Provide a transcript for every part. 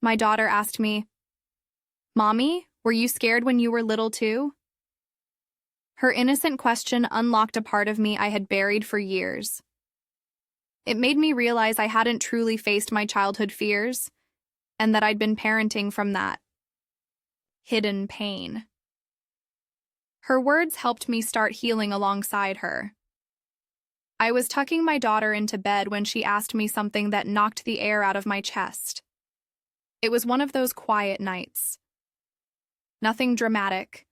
My daughter asked me, "Mommy, were you scared when you were little too?" Her innocent question unlocked a part of me I had buried for years. It made me realize I hadn't truly faced my childhood fears, and that I'd been parenting from that hidden pain. Her words helped me start healing alongside her. I was tucking my daughter into bed when she asked me something that knocked the air out of my chest. It was one of those quiet nights. Nothing dramatic.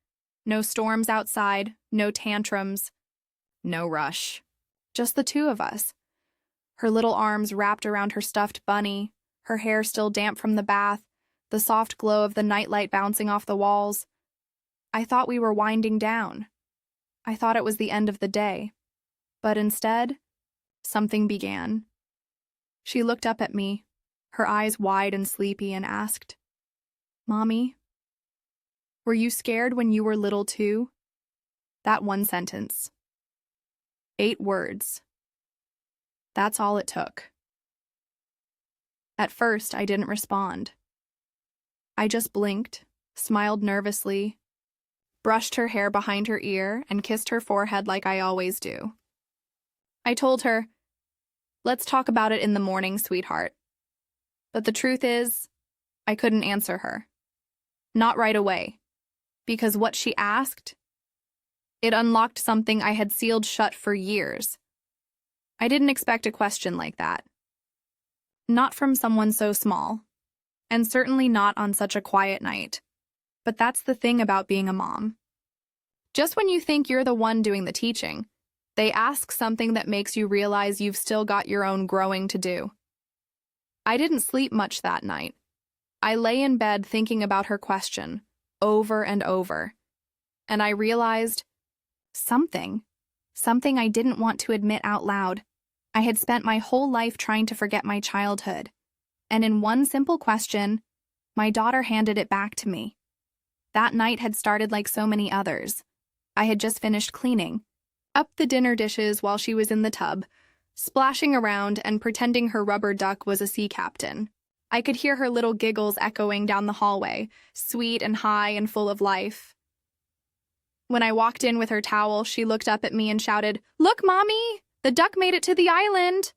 No storms outside, no tantrums, no rush. Just the two of us. Her little arms wrapped around her stuffed bunny, her hair still damp from the bath, the soft glow of the nightlight bouncing off the walls. I thought we were winding down. I thought it was the end of the day. But instead, something began. She looked up at me, her eyes wide and sleepy, and asked, "Mommy, were you scared when you were little too?" That one sentence. 8 words. That's all it took. At first, I didn't respond. I just blinked, smiled nervously, brushed her hair behind her ear, and kissed her forehead like I always do. I told her, "Let's talk about it in the morning, sweetheart." But the truth is, I couldn't answer her. Not right away. Because what she asked, it unlocked something I had sealed shut for years. I didn't expect a question like that. Not from someone so small, and certainly not on such a quiet night. But that's the thing about being a mom. Just when you think you're the one doing the teaching, they ask something that makes you realize you've still got your own growing to do. I didn't sleep much that night. I lay in bed thinking about her question, over and over. And I realized something I didn't want to admit out loud. I had spent my whole life trying to forget my childhood. And in one simple question, my daughter handed it back to me. That night had started like so many others. I had just finished cleaning up the dinner dishes while she was in the tub, splashing around and pretending her rubber duck was a sea captain. I could hear her little giggles echoing down the hallway, sweet and high and full of life. When I walked in with her towel, she looked up at me and shouted, "Look, Mommy! The duck made it to the island!"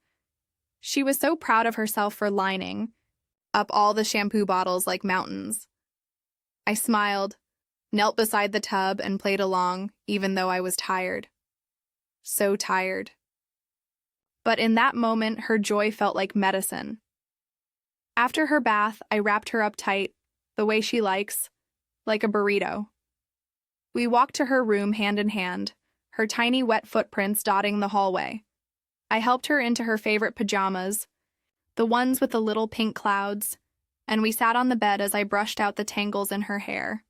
She was so proud of herself for lining up all the shampoo bottles like mountains. I smiled, knelt beside the tub, and played along, even though I was tired. So tired. But in that moment, her joy felt like medicine. After her bath, I wrapped her up tight, the way she likes, like a burrito. We walked to her room hand in hand, her tiny wet footprints dotting the hallway. I helped her into her favorite pajamas, the ones with the little pink clouds, and we sat on the bed as I brushed out the tangles in her hair.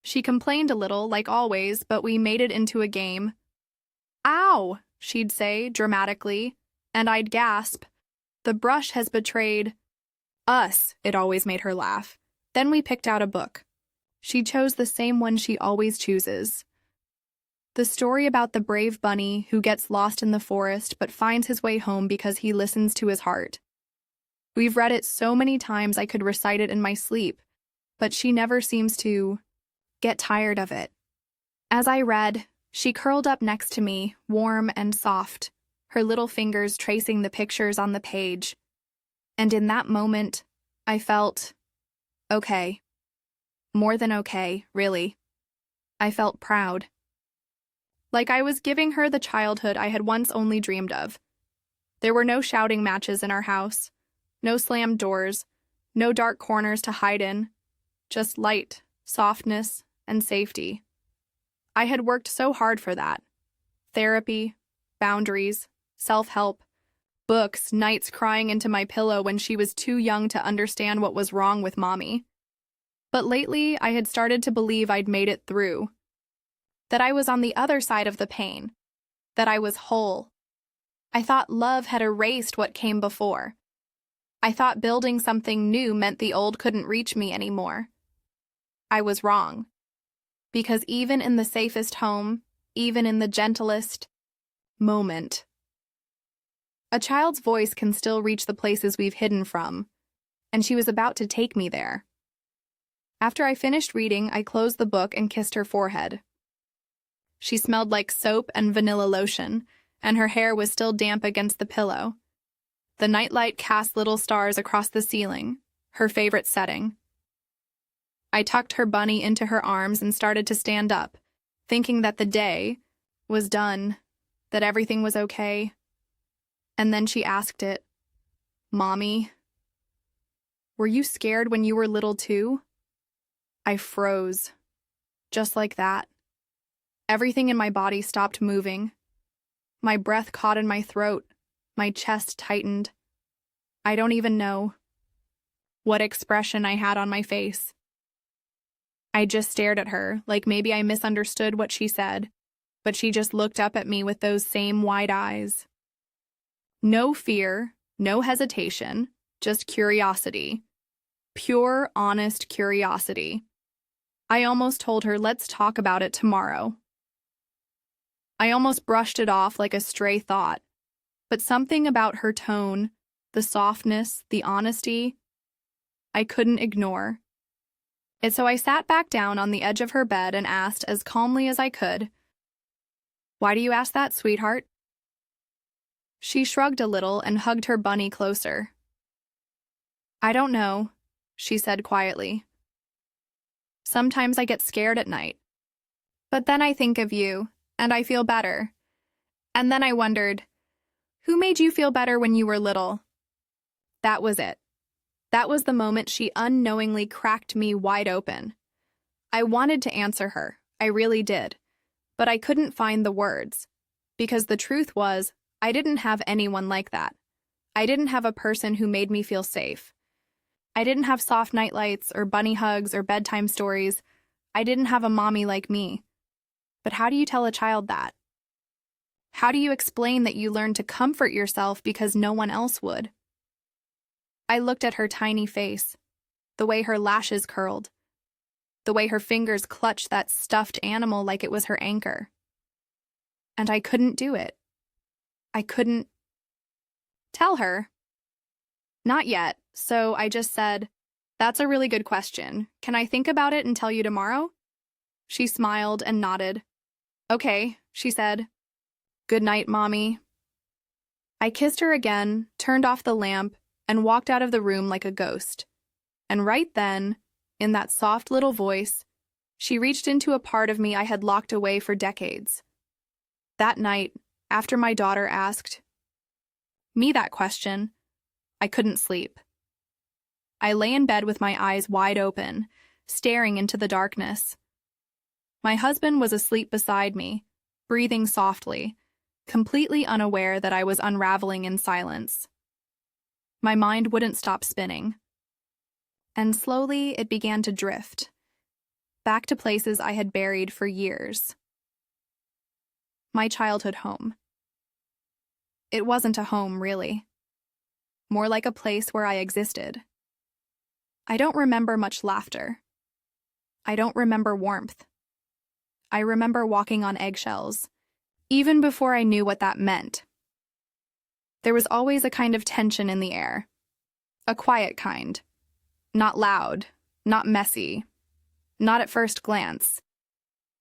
She complained a little, like always, but we made it into a game. "Ow!" she'd say, dramatically, and I'd gasp. "The brush has betrayed us," it always made her laugh. Then we picked out a book. She chose the same one she always chooses. The story about the brave bunny who gets lost in the forest but finds his way home because he listens to his heart. We've read it so many times I could recite it in my sleep, but she never seems to get tired of it. As I read, she curled up next to me, warm and soft, her little fingers tracing the pictures on the page. And in that moment, I felt okay. More than okay, really. I felt proud. Like I was giving her the childhood I had once only dreamed of. There were no shouting matches in our house, no slammed doors, no dark corners to hide in, just light, softness, and safety. I had worked so hard for that. Therapy, boundaries, self-help, books, nights crying into my pillow when she was too young to understand what was wrong with Mommy. But lately, I had started to believe I'd made it through. That I was on the other side of the pain. That I was whole. I thought love had erased what came before. I thought building something new meant the old couldn't reach me anymore. I was wrong. Because even in the safest home, even in the gentlest moment, a child's voice can still reach the places we've hidden from, and she was about to take me there. After I finished reading, I closed the book and kissed her forehead. She smelled like soap and vanilla lotion, and her hair was still damp against the pillow. The nightlight cast little stars across the ceiling, her favorite setting. I tucked her bunny into her arms and started to stand up, thinking that the day was done, that everything was okay. And then she asked it, "Mommy, were you scared when you were little too?" I froze, just like that. Everything in my body stopped moving. My breath caught in my throat, my chest tightened. I don't even know what expression I had on my face. I just stared at her, like maybe I misunderstood what she said, but she just looked up at me with those same wide eyes. No fear, no hesitation, just curiosity. Pure, honest curiosity. I almost told her, "Let's talk about it tomorrow." I almost brushed it off like a stray thought, but something about her tone, the softness, the honesty, I couldn't ignore. And so I sat back down on the edge of her bed and asked as calmly as I could, "Why do you ask that, sweetheart?" She shrugged a little and hugged her bunny closer. "I don't know," she said quietly. "Sometimes I get scared at night. But then I think of you, and I feel better. And then I wondered, who made you feel better when you were little?" That was it. That was the moment she unknowingly cracked me wide open. I wanted to answer her, I really did, but I couldn't find the words, because the truth was, I didn't have anyone like that. I didn't have a person who made me feel safe. I didn't have soft nightlights or bunny hugs or bedtime stories. I didn't have a mommy like me. But how do you tell a child that? How do you explain that you learned to comfort yourself because no one else would? I looked at her tiny face, the way her lashes curled, the way her fingers clutched that stuffed animal like it was her anchor. And I couldn't do it. I couldn't tell her. Not yet, so I just said, "That's a really good question. Can I think about it and tell you tomorrow?" She smiled and nodded. "Okay," she said. "Good night, Mommy." I kissed her again, turned off the lamp, and walked out of the room like a ghost. And right then, in that soft little voice, she reached into a part of me I had locked away for decades. That night, after my daughter asked me that question, I couldn't sleep. I lay in bed with my eyes wide open, staring into the darkness. My husband was asleep beside me, breathing softly, completely unaware that I was unraveling in silence. My mind wouldn't stop spinning. And slowly it began to drift, back to places I had buried for years. My childhood home. It wasn't a home, really. More like a place where I existed. I don't remember much laughter. I don't remember warmth. I remember walking on eggshells, even before I knew what that meant. There was always a kind of tension in the air. A quiet kind. Not loud, not messy, not at first glance.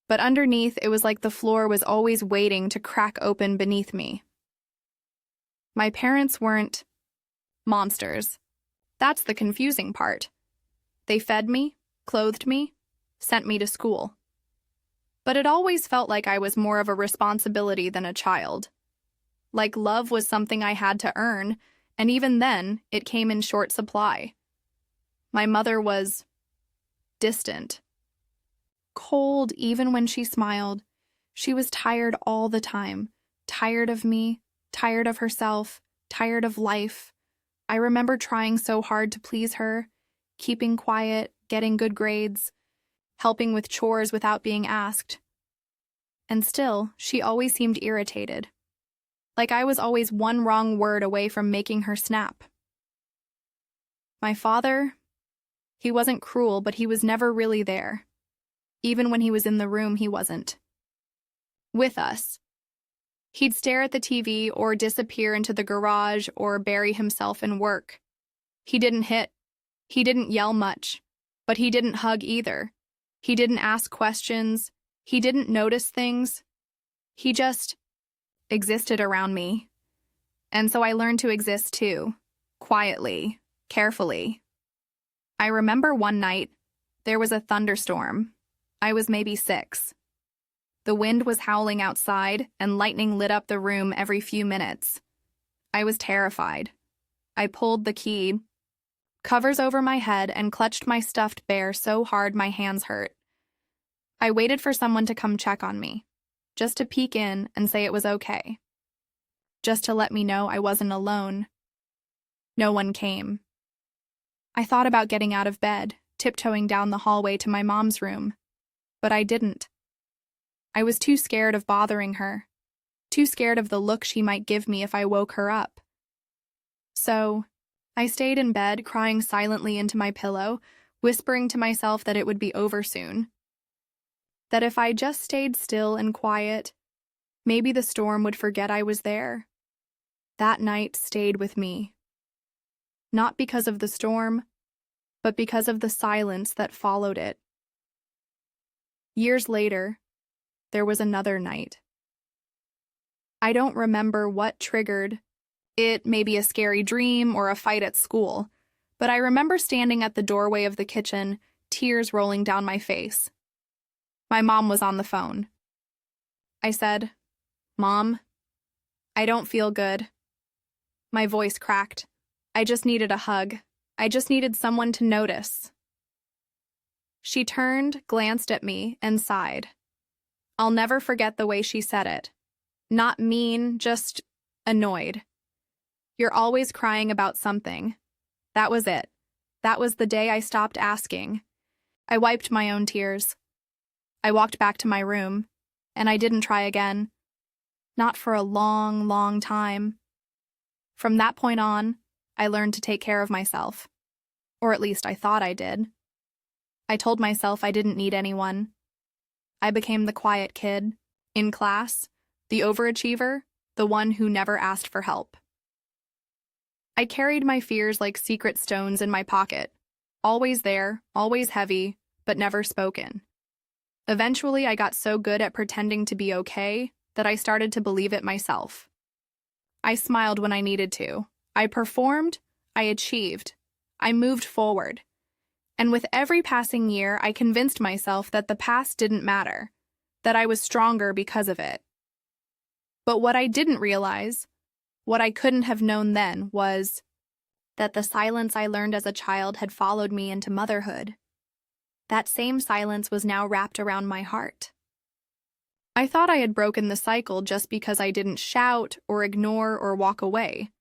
But underneath, it was like the floor was always waiting to crack open beneath me. My parents weren't monsters. That's the confusing part. They fed me, clothed me, sent me to school. But it always felt like I was more of a responsibility than a child. Like love was something I had to earn, and even then, it came in short supply. My mother was distant. Cold even when she smiled. She was tired all the time. Tired of me, tired of herself, tired of life. I remember trying so hard to please her, keeping quiet, getting good grades, helping with chores without being asked. And still, she always seemed irritated. Like I was always one wrong word away from making her snap. My father, he wasn't cruel, but he was never really there. Even when he was in the room, he wasn't with us. He'd stare at the TV or disappear into the garage or bury himself in work. He didn't hit, He didn't yell much, but he didn't hug either. He didn't ask questions. He didn't notice things. He just existed around me. And so I learned to exist too, quietly, carefully. I remember one night, there was a thunderstorm. I was maybe 6. The wind was howling outside, and lightning lit up the room every few minutes. I was terrified. I pulled the key, covers over my head, and clutched my stuffed bear so hard my hands hurt. I waited for someone to come check on me, just to peek in and say it was okay. Just to let me know I wasn't alone. No one came. I thought about getting out of bed, tiptoeing down the hallway to my mom's room, but I didn't. I was too scared of bothering her, too scared of the look she might give me if I woke her up. So, I stayed in bed, crying silently into my pillow, whispering to myself that it would be over soon. That if I just stayed still and quiet, maybe the storm would forget I was there. That night stayed with me. Not because of the storm, but because of the silence that followed it. Years later, there was another night. I don't remember what triggered it, maybe a scary dream or a fight at school, but I remember standing at the doorway of the kitchen, tears rolling down my face. My mom was on the phone. I said, "Mom, I don't feel good." My voice cracked. I just needed a hug. I just needed someone to notice. She turned, glanced at me, and sighed. I'll never forget the way she said it. Not mean, just annoyed. "You're always crying about something." That was it. That was the day I stopped asking. I wiped my own tears. I walked back to my room, and I didn't try again. Not for a long, long time. From that point on, I learned to take care of myself. Or at least I thought I did. I told myself I didn't need anyone. I became the quiet kid, in class, the overachiever, the one who never asked for help. I carried my fears like secret stones in my pocket, always there, always heavy, but never spoken. Eventually, I got so good at pretending to be okay that I started to believe it myself. I smiled when I needed to. I performed, I achieved, I moved forward. And with every passing year, I convinced myself that the past didn't matter, that I was stronger because of it. But what I didn't realize, what I couldn't have known then, was that the silence I learned as a child had followed me into motherhood. That same silence was now wrapped around my heart. I thought I had broken the cycle just because I didn't shout or ignore or walk away.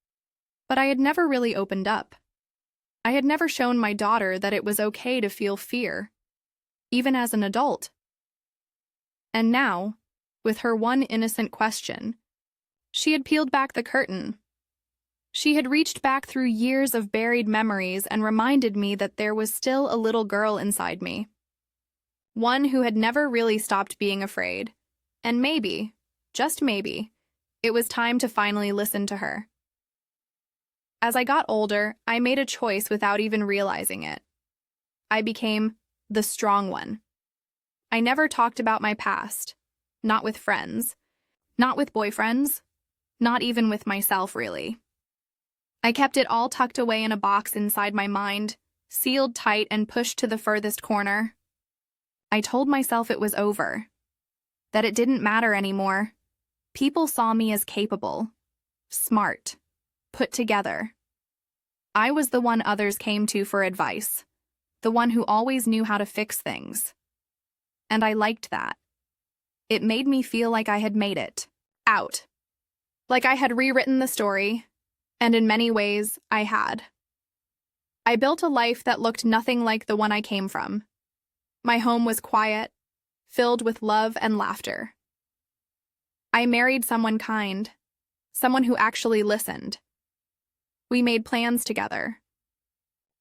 But I had never really opened up. I had never shown my daughter that it was okay to feel fear, even as an adult. And now, with her one innocent question, she had peeled back the curtain. She had reached back through years of buried memories and reminded me that there was still a little girl inside me. One who had never really stopped being afraid. And maybe, just maybe, it was time to finally listen to her. As I got older, I made a choice without even realizing it. I became the strong one. I never talked about my past, not with friends, not with boyfriends, not even with myself, really. I kept it all tucked away in a box inside my mind, sealed tight and pushed to the furthest corner. I told myself it was over, that it didn't matter anymore. People saw me as capable, smart, put together. I was the one others came to for advice, the one who always knew how to fix things. And I liked that. It made me feel like I had made it, out. Like I had rewritten the story, and in many ways, I had. I built a life that looked nothing like the one I came from. My home was quiet, filled with love and laughter. I married someone kind, someone who actually listened. We made plans together.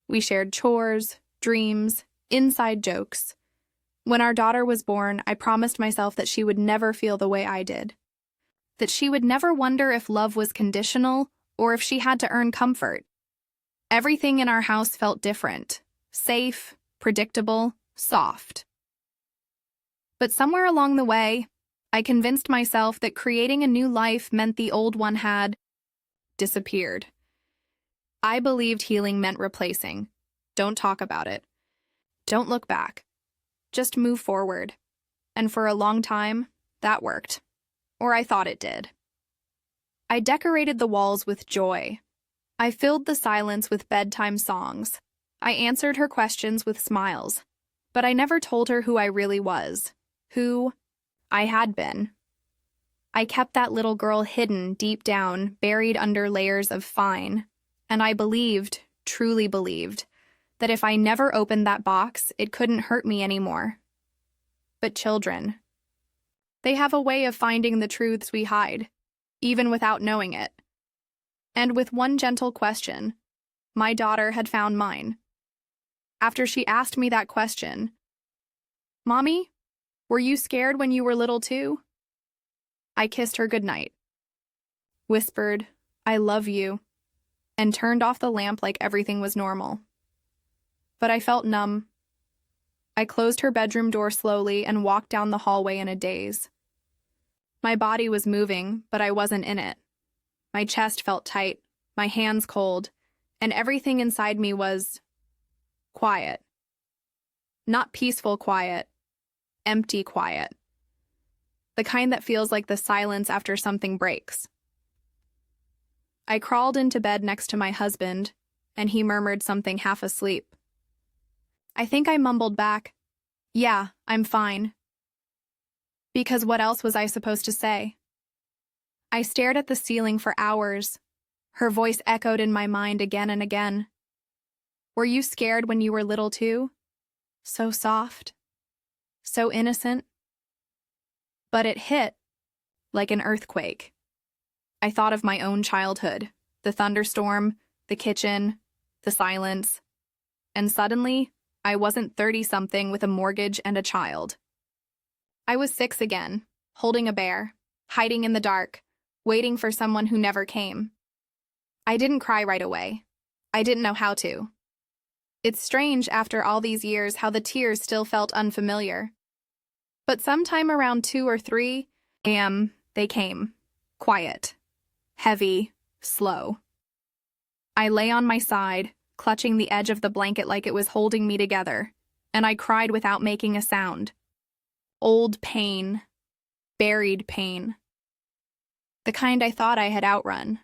We shared chores, dreams, inside jokes. When our daughter was born, I promised myself that she would never feel the way I did. That she would never wonder if love was conditional or if she had to earn comfort. Everything in our house felt different, safe, predictable, soft. But somewhere along the way, I convinced myself that creating a new life meant the old one had disappeared. I believed healing meant replacing. Don't talk about it. Don't look back. Just move forward. And for a long time, that worked. Or I thought it did. I decorated the walls with joy. I filled the silence with bedtime songs. I answered her questions with smiles. But I never told her who I really was, who I had been. I kept that little girl hidden deep down, buried under layers of fine. And I believed, truly believed, that if I never opened that box, it couldn't hurt me anymore. But children, they have a way of finding the truths we hide, even without knowing it. And with one gentle question, my daughter had found mine. After she asked me that question, "Mommy, were you scared when you were little too?" I kissed her goodnight, whispered, "I love you," and turned off the lamp like everything was normal. But I felt numb. I closed her bedroom door slowly and walked down the hallway in a daze. My body was moving, but I wasn't in it. My chest felt tight, my hands cold, and everything inside me was quiet. Not peaceful quiet, empty quiet. The kind that feels like the silence after something breaks. I crawled into bed next to my husband, and he murmured something half asleep. I think I mumbled back, "Yeah, I'm fine." Because what else was I supposed to say? I stared at the ceiling for hours. Her voice echoed in my mind again and again. "Were you scared when you were little too? So soft, so innocent." But it hit like an earthquake. I thought of my own childhood, the thunderstorm, the kitchen, the silence, and suddenly, I wasn't 30-something with a mortgage and a child. I was 6 again, holding a bear, hiding in the dark, waiting for someone who never came. I didn't cry right away. I didn't know how to. It's strange after all these years how the tears still felt unfamiliar. But sometime around 2 or 3 a.m., they came. Quiet, heavy, slow. I lay on my side, clutching the edge of the blanket like it was holding me together, and I cried without making a sound. Old pain, buried pain. The kind I thought I had outrun.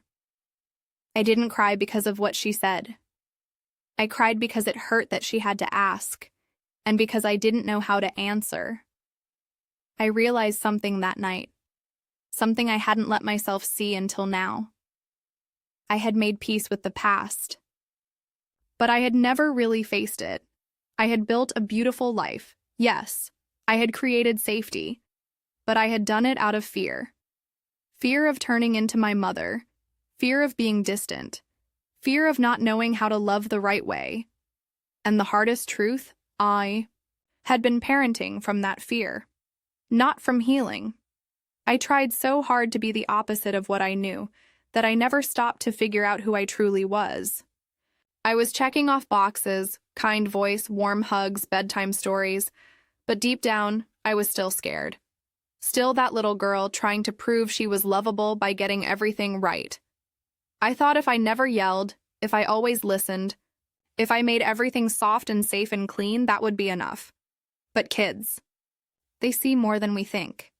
I didn't cry because of what she said. I cried because it hurt that she had to ask, and because I didn't know how to answer. I realized something that night, something I hadn't let myself see until now. I had made peace with the past. But I had never really faced it. I had built a beautiful life, yes. I had created safety. But I had done it out of fear. Fear of turning into my mother. Fear of being distant. Fear of not knowing how to love the right way. And the hardest truth, I had been parenting from that fear. Not from healing. I tried so hard to be the opposite of what I knew that I never stopped to figure out who I truly was. I was checking off boxes, kind voice, warm hugs, bedtime stories, but deep down, I was still scared. Still that little girl trying to prove she was lovable by getting everything right. I thought if I never yelled, if I always listened, if I made everything soft and safe and clean, that would be enough. But kids, they see more than we think.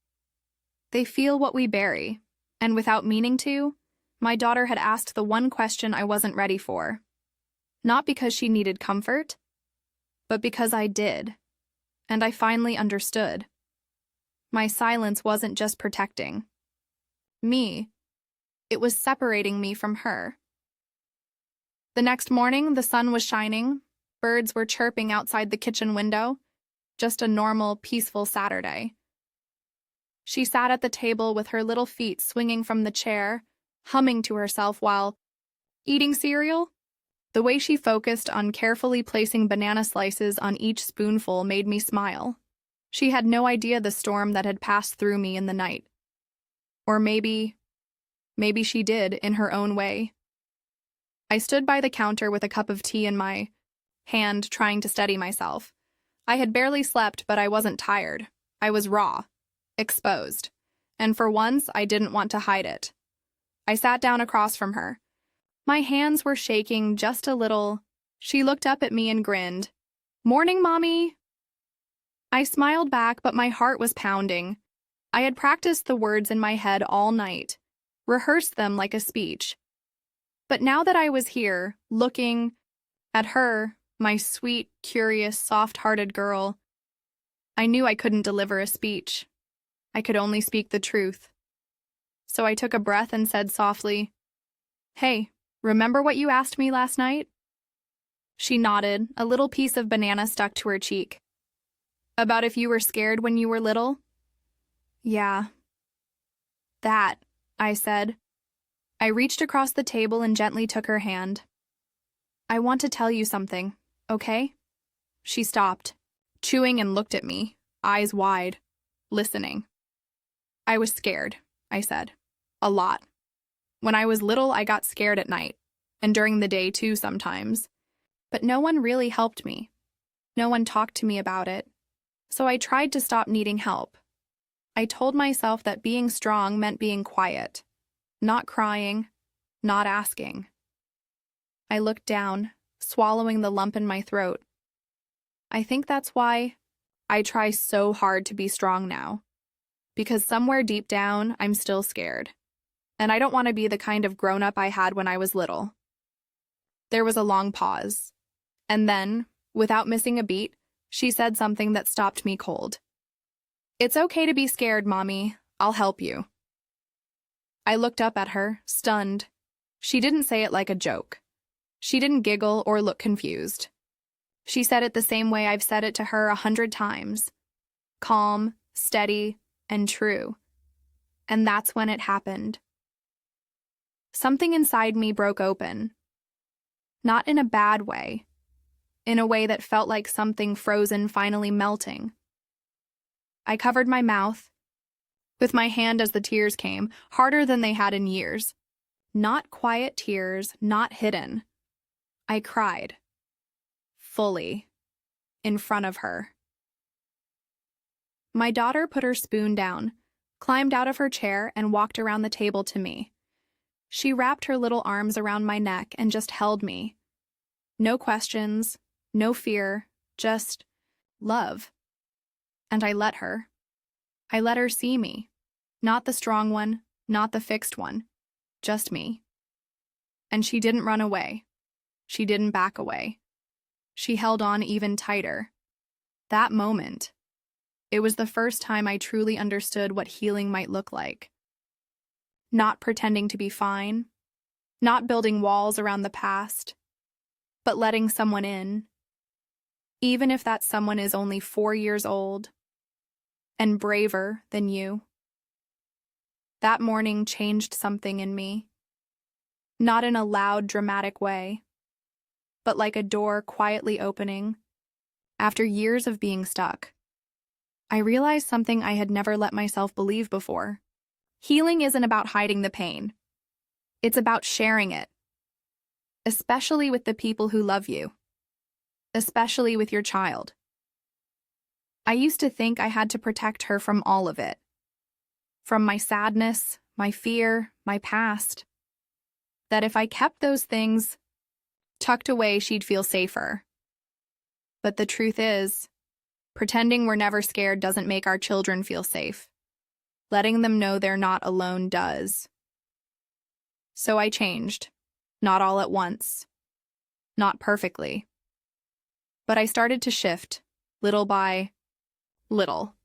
They feel what we bury, and without meaning to, my daughter had asked the one question I wasn't ready for. Not because she needed comfort, but because I did, and I finally understood. My silence wasn't just protecting me, it was separating me from her. The next morning, the sun was shining, birds were chirping outside the kitchen window, just a normal, peaceful Saturday. She sat at the table with her little feet swinging from the chair, humming to herself while eating cereal. The way she focused on carefully placing banana slices on each spoonful made me smile. She had no idea the storm that had passed through me in the night. Or maybe she did in her own way. I stood by the counter with a cup of tea in my hand, trying to steady myself. I had barely slept, but I wasn't tired. I was raw, exposed, and for once, I didn't want to hide it. I sat down across from her. My hands were shaking just a little. She looked up at me and grinned. "Morning, Mommy." I smiled back, but my heart was pounding. I had practiced the words in my head all night, rehearsed them like a speech. But now that I was here, looking at her, my sweet, curious, soft-hearted girl, I knew I couldn't deliver a speech. I could only speak the truth. So I took a breath and said softly, "Hey, remember what you asked me last night?" She nodded, a little piece of banana stuck to her cheek. "About if you were scared when you were little?" "Yeah." "That," I said. I reached across the table and gently took her hand. "I want to tell you something, okay?" She stopped, chewing, and looked at me, eyes wide, listening. "I was scared," I said. "A lot. When I was little, I got scared at night, and during the day too sometimes. But no one really helped me. No one talked to me about it. So I tried to stop needing help. I told myself that being strong meant being quiet, not crying, not asking." I looked down, swallowing the lump in my throat. I think that's why I try so hard to be strong now. Because somewhere deep down, I'm still scared. And I don't want to be the kind of grown-up I had when I was little. There was a long pause. And then, without missing a beat, she said something that stopped me cold. "It's okay to be scared, Mommy. I'll help you." I looked up at her, stunned. She didn't say it like a joke. She didn't giggle or look confused. She said it the same way I've said it to her 100 times. Calm, steady, and true. And that's when it happened. Something inside me broke open. Not in a bad way. In a way that felt like something frozen finally melting. I covered my mouth with my hand as the tears came, harder than they had in years. Not quiet tears, not hidden. I cried. Fully. In front of her. My daughter put her spoon down, climbed out of her chair, and walked around the table to me. She wrapped her little arms around my neck and just held me. No questions, no fear, just love. And I let her. I let her see me. Not the strong one, not the fixed one. Just me. And she didn't run away. She didn't back away. She held on even tighter. That moment, it was the first time I truly understood what healing might look like. Not pretending to be fine, not building walls around the past, but letting someone in, even if that someone is only 4 years old and braver than you. That morning changed something in me, not in a loud, dramatic way, but like a door quietly opening. After years of being stuck, I realized something I had never let myself believe before. Healing isn't about hiding the pain. It's about sharing it, especially with the people who love you, especially with your child. I used to think I had to protect her from all of it, from my sadness, my fear, my past, that if I kept those things tucked away, she'd feel safer. But the truth is, pretending we're never scared doesn't make our children feel safe. Letting them know they're not alone does. So I changed. Not all at once. Not perfectly. But I started to shift, little by little.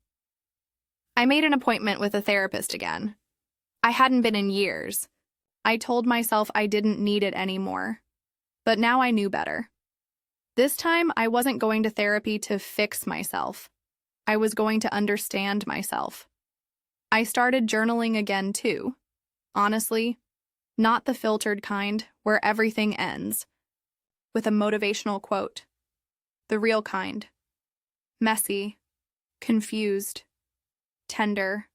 I made an appointment with a therapist again. I hadn't been in years. I told myself I didn't need it anymore. But now I knew better. This time, I wasn't going to therapy to fix myself. I was going to understand myself. I started journaling again, too. Honestly, not the filtered kind where everything ends with a motivational quote. The real kind. Messy, confused, tender.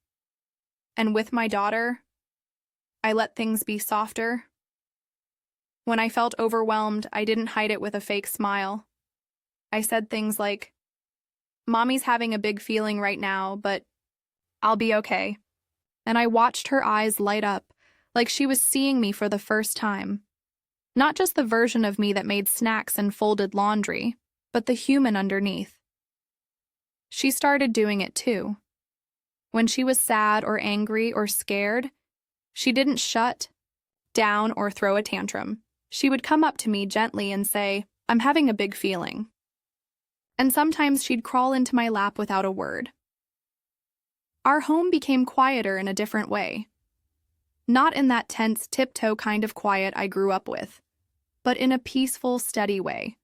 And with my daughter, I let things be softer, When I felt overwhelmed, I didn't hide it with a fake smile. I said things like, "Mommy's having a big feeling right now, but I'll be okay." And I watched her eyes light up, like she was seeing me for the first time. Not just the version of me that made snacks and folded laundry, but the human underneath. She started doing it too. When she was sad or angry or scared, she didn't shut down or throw a tantrum. She would come up to me gently and say, "I'm having a big feeling." And sometimes she'd crawl into my lap without a word. Our home became quieter in a different way. Not in that tense, tiptoe kind of quiet I grew up with, but in a peaceful, steady way.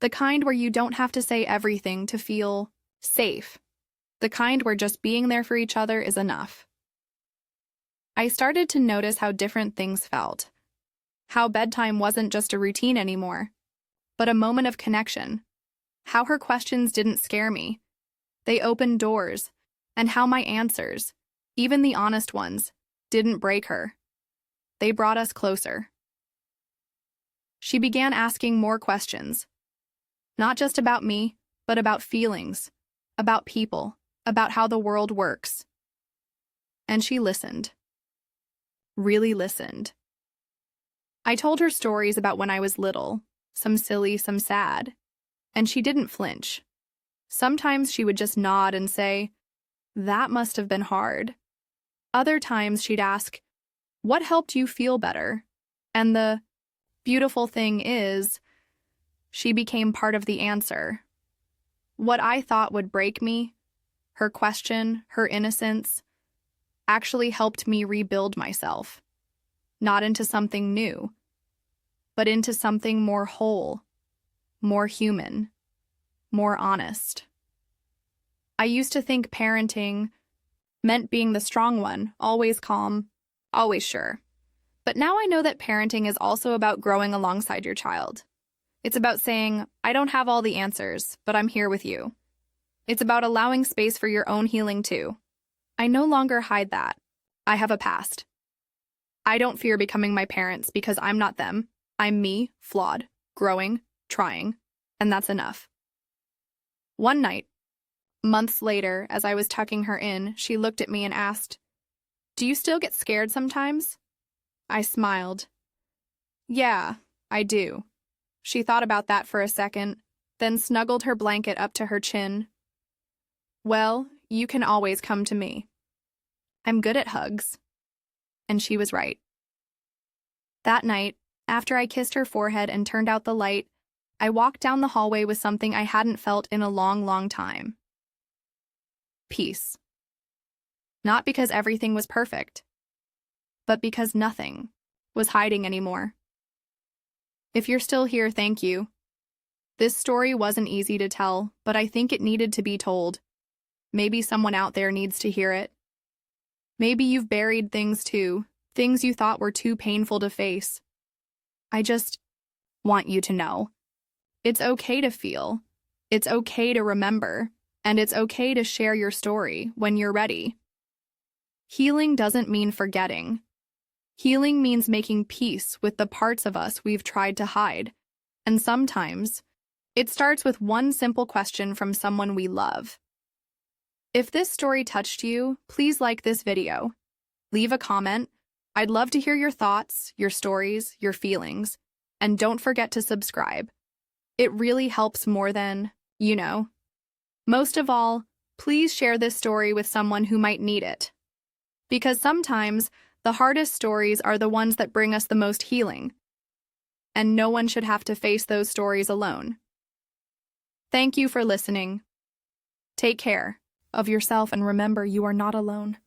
The kind where you don't have to say everything to feel safe. The kind where just being there for each other is enough. I started to notice how different things felt. How bedtime wasn't just a routine anymore, but a moment of connection. How her questions didn't scare me. They opened doors, and how my answers, even the honest ones, didn't break her. They brought us closer. She began asking more questions. Not just about me, but about feelings, about people, about how the world works. And she listened. Really listened. I told her stories about when I was little, some silly, some sad, and she didn't flinch. Sometimes she would just nod and say, "That must have been hard." Other times she'd ask, "What helped you feel better?" And the beautiful thing is, she became part of the answer. What I thought would break me, her question, her innocence, actually helped me rebuild myself. Not into something new, but into something more whole, more human, more honest. I used to think parenting meant being the strong one, always calm, always sure. But now I know that parenting is also about growing alongside your child. It's about saying, "I don't have all the answers, but I'm here with you." It's about allowing space for your own healing too. I no longer hide that. I have a past. I don't fear becoming my parents because I'm not them. I'm me, flawed, growing, trying, and that's enough. One night, months later, as I was tucking her in, she looked at me and asked, "Do you still get scared sometimes?" I smiled. "Yeah, I do." She thought about that for a second, then snuggled her blanket up to her chin. "Well, you can always come to me. I'm good at hugs." And she was right. That night, after I kissed her forehead and turned out the light, I walked down the hallway with something I hadn't felt in a long, long time. Peace. Not because everything was perfect, but because nothing was hiding anymore. If you're still here, thank you. This story wasn't easy to tell, but I think it needed to be told. Maybe someone out there needs to hear it. Maybe you've buried things too, things you thought were too painful to face. I just want you to know. It's okay to feel. It's okay to remember. And it's okay to share your story when you're ready. Healing doesn't mean forgetting. Healing means making peace with the parts of us we've tried to hide. And sometimes, it starts with one simple question from someone we love. If this story touched you, please like this video. Leave a comment. I'd love to hear your thoughts, your stories, your feelings. And don't forget to subscribe. It really helps more than, you know. Most of all, please share this story with someone who might need it. Because sometimes, the hardest stories are the ones that bring us the most healing. And no one should have to face those stories alone. Thank you for listening. Take care of yourself and remember you are not alone.